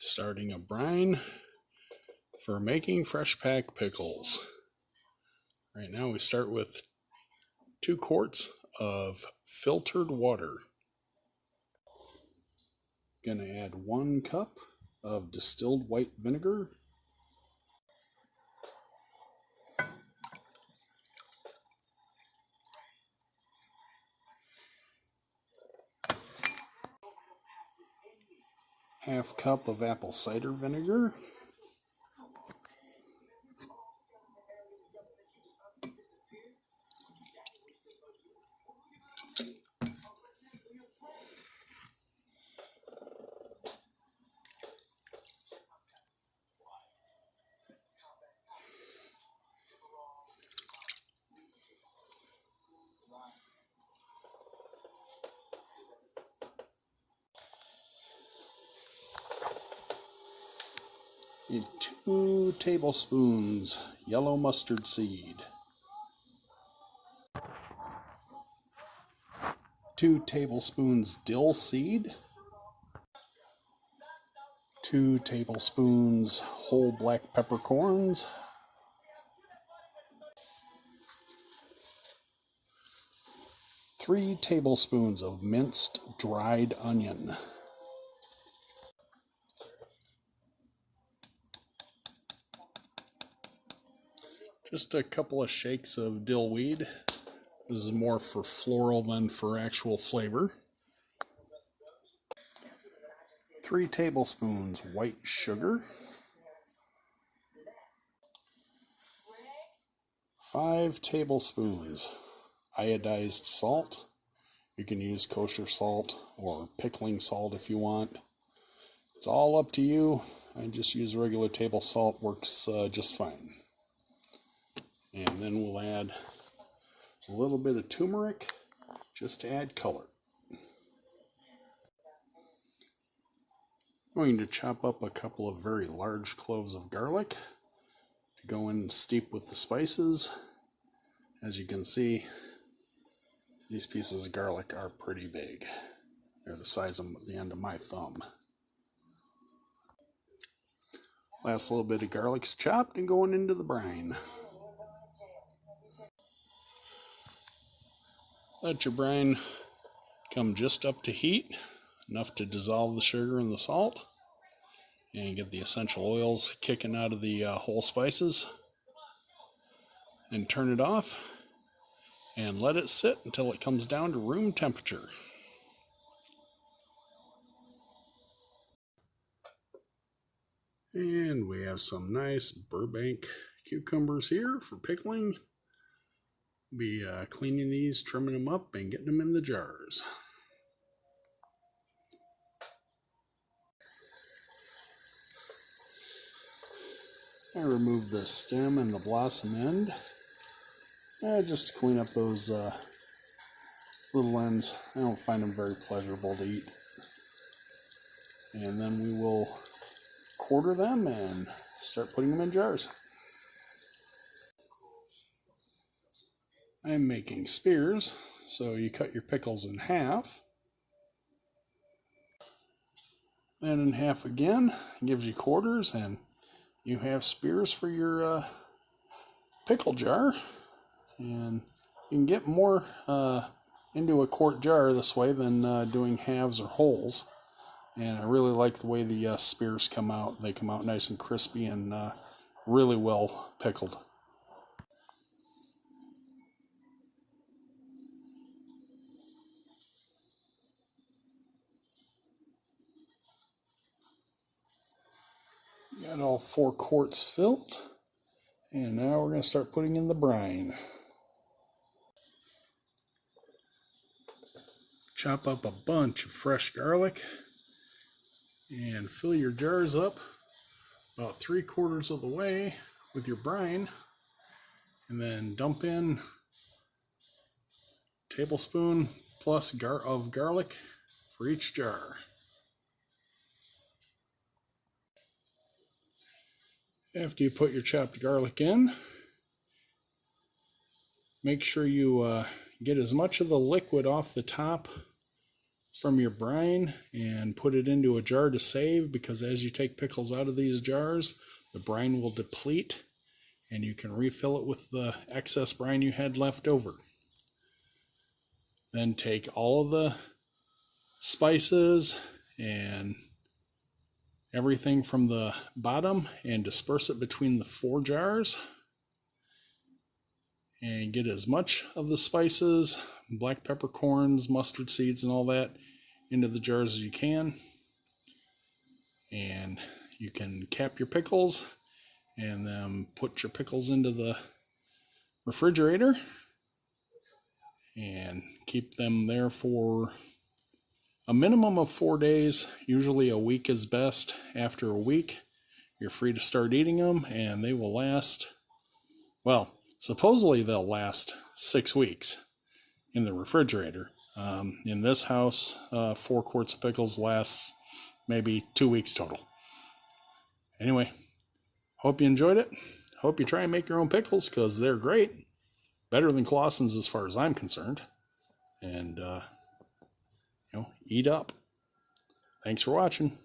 Starting a brine for making fresh pack pickles. Right now we start with 2 quarts of filtered water. Gonna add 1 cup of distilled white vinegar, half cup of apple cider vinegar, and 2 tablespoons yellow mustard seed, 2 tablespoons dill seed, 2 tablespoons whole black peppercorns, 3 tablespoons of minced dried onion, just a couple of shakes of dill weed. This is more for floral than for actual flavor. 3 tablespoons white sugar, 5 tablespoons iodized salt. You can use kosher salt or pickling salt if you want. It's all up to you. I just use regular table salt, works just fine. And then we'll add a little bit of turmeric just to add color. I'm going to chop up a couple of very large cloves of garlic to go in and steep with the spices. As you can see, these pieces of garlic are pretty big. They're the size of the end of my thumb. Last little bit of garlic's chopped and going into the brine. Let your brine come just up to heat, enough to dissolve the sugar and the salt, and get the essential oils kicking out of the whole spices. And turn it off and let it sit until it comes down to room temperature. And we have some nice Burbank cucumbers here for pickling. Be cleaning these, trimming them up, and getting them in the jars. I remove the stem and the blossom end, just to clean up those little ends. I don't find them very pleasurable to eat. And then we will quarter them and start putting them in jars. I'm making spears, so you cut your pickles in half, then in half again. It gives you quarters, and you have spears for your pickle jar. And you can get more into a quart jar this way than doing halves or wholes. And I really like the way the spears come out. They come out nice and crispy and really well pickled. Got all 4 quarts filled, and now we're going to start putting in the brine. Chop up a bunch of fresh garlic and fill your jars up about 3/4 of the way with your brine, and then dump in a tablespoon plus of garlic for each jar. After you put your chopped garlic in, make sure you get as much of the liquid off the top from your brine and put it into a jar to save, because as you take pickles out of these jars, the brine will deplete and you can refill it with the excess brine you had left over. Then take all of the spices and everything from the bottom and disperse it between the 4 jars, and get as much of the spices, black peppercorns, mustard seeds, and all that into the jars as you can. And you can cap your pickles and then put your pickles into the refrigerator and keep them there for a minimum of 4 days. Usually a week is best. After a week, you're free to start eating them, and they will last, well, supposedly they'll last 6 weeks in the refrigerator. In this house, 4 quarts of pickles lasts maybe 2 weeks total. Anyway, hope you enjoyed it. Hope you try and make your own pickles, because they're great. Better than Claussen's as far as I'm concerned. And, eat up. Thanks for watching.